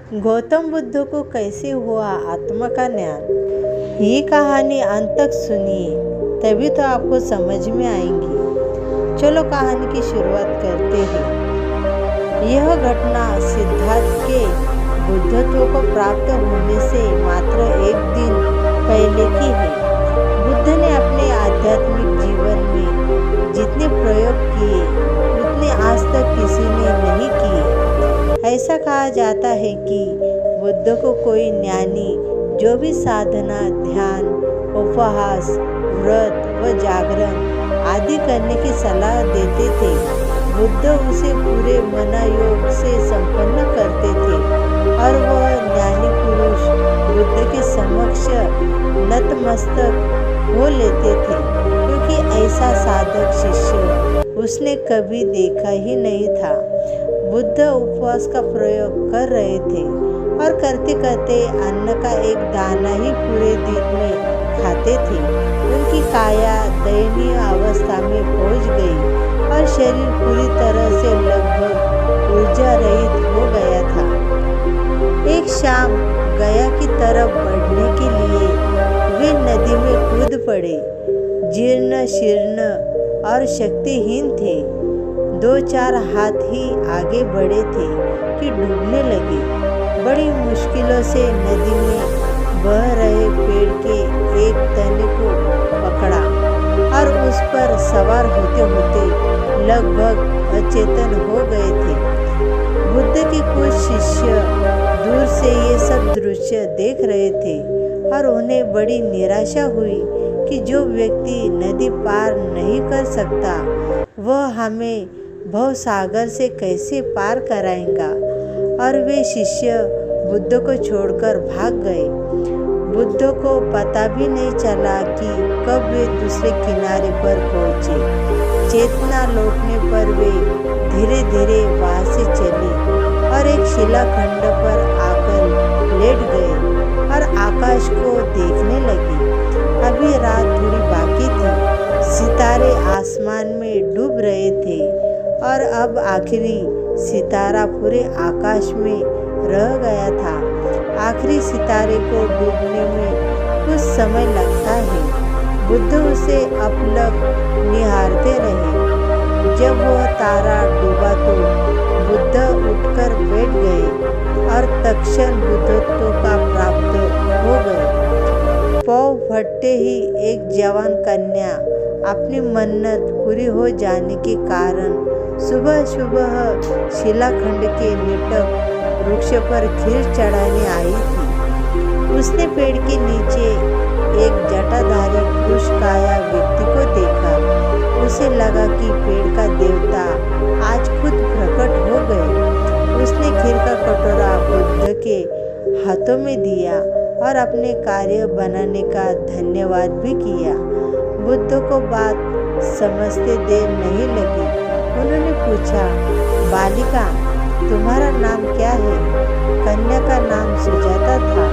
गौतम बुद्ध को कैसे हुआ आत्मा का ज्ञान। ये कहानी अंत तक सुनिए, तभी तो आपको समझ में आएंगी। चलो कहानी की शुरुआत करते हैं। यह घटना सिद्धार्थ के बुद्धत्व को प्राप्त होने से मात्र एक दिन पहले की है। बुद्ध ने अपने आध्यात्मिक जीवन में जितने प्रयोग किए उतने आज तक किसी ने नहीं किए। ऐसा कहा जाता है कि बुद्ध को कोई ज्ञानी जो भी साधना, ध्यान, उपवास, व्रत व जागरण आदि करने की सलाह देते थे, बुद्ध उसे पूरे मनोयोग से संपन्न करते थे और वह ज्ञानी पुरुष बुद्ध के समक्ष नतमस्तक हो लेते थे, क्योंकि ऐसा साधक शिष्य उसने कभी देखा ही नहीं था। बुद्ध उपवास का प्रयोग कर रहे थे और करते करते अन्न का एक दाना ही पूरे दिन में खाते थे। उनकी काया दयनीय अवस्था में पहुंच गई और शरीर पूरी तरह से लगभग ऊर्जा रहित हो गया था। एक शाम गया की तरफ बढ़ने के लिए वे नदी में कूद पड़े। जीर्ण शीर्ण और शक्तिहीन थे। 2-4 हाथ ही आगे बढ़े थे कि डूबने लगे। बड़ी मुश्किलों से नदी में बह रहे पेड़ के एक तने को पकड़ा और उस पर सवार होते होते लगभग अचेतन हो गए थे। बुद्ध के कुछ शिष्य दूर से ये सब दृश्य देख रहे थे और उन्हें बड़ी निराशा हुई कि जो व्यक्ति नदी पार नहीं कर सकता वह हमें भवसागर से कैसे पार कराएगा, और वे शिष्य बुद्ध को छोड़कर भाग गए। बुद्ध को पता भी नहीं चला कि कब वे दूसरे किनारे पर पहुंचे। चेतना लौटने पर वे धीरे धीरे वहां से चले और एक शिलाखंड पर आकर लेट गए और आकाश को देखने लगे। अभी रात थोड़ी बाकी थी, सितारे आसमान में डूब रहे थे और अब आखिरी सितारा पूरे आकाश में रह गया था। आखिरी सितारे को डूबने में कुछ समय लगता है। बुद्ध उसे अपलक निहारते रहे। जब वह तारा डूबा तो बुद्ध उठकर बैठ गए और तत्क्षण बुद्धत्व का प्राप्त हो गए। पाँव फटते ही एक जवान कन्या अपनी मन्नत पूरी हो जाने के कारण सुबह सुबह शिलाखंड के निकट वृक्ष पर खीर चढ़ाने आई थी। उसने पेड़ के नीचे एक जटाधारी कृशकाया व्यक्ति को देखा। उसे लगा कि पेड़ का देवता आज खुद प्रकट हो गए। उसने खीर का कटोरा बुद्ध के हाथों में दिया और अपने कार्य बनाने का धन्यवाद भी किया। बुद्ध को बात समझते देर नहीं लगी। उन्होंने पूछा, बालिका, तुम्हारा नाम क्या है? कन्या का नाम सुजाता था।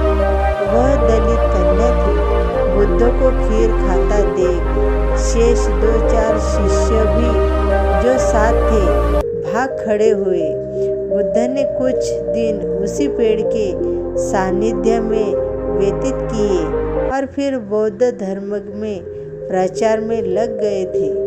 वह दलित कन्या थी। बुद्ध को खीर खाता देख शेष 2-4 शिष्य भी जो साथ थे भाग खड़े हुए। बुद्ध ने कुछ दिन उसी पेड़ के सानिध्य में व्यतीत किए और फिर बौद्ध धर्म में प्रचार में लग गए थे।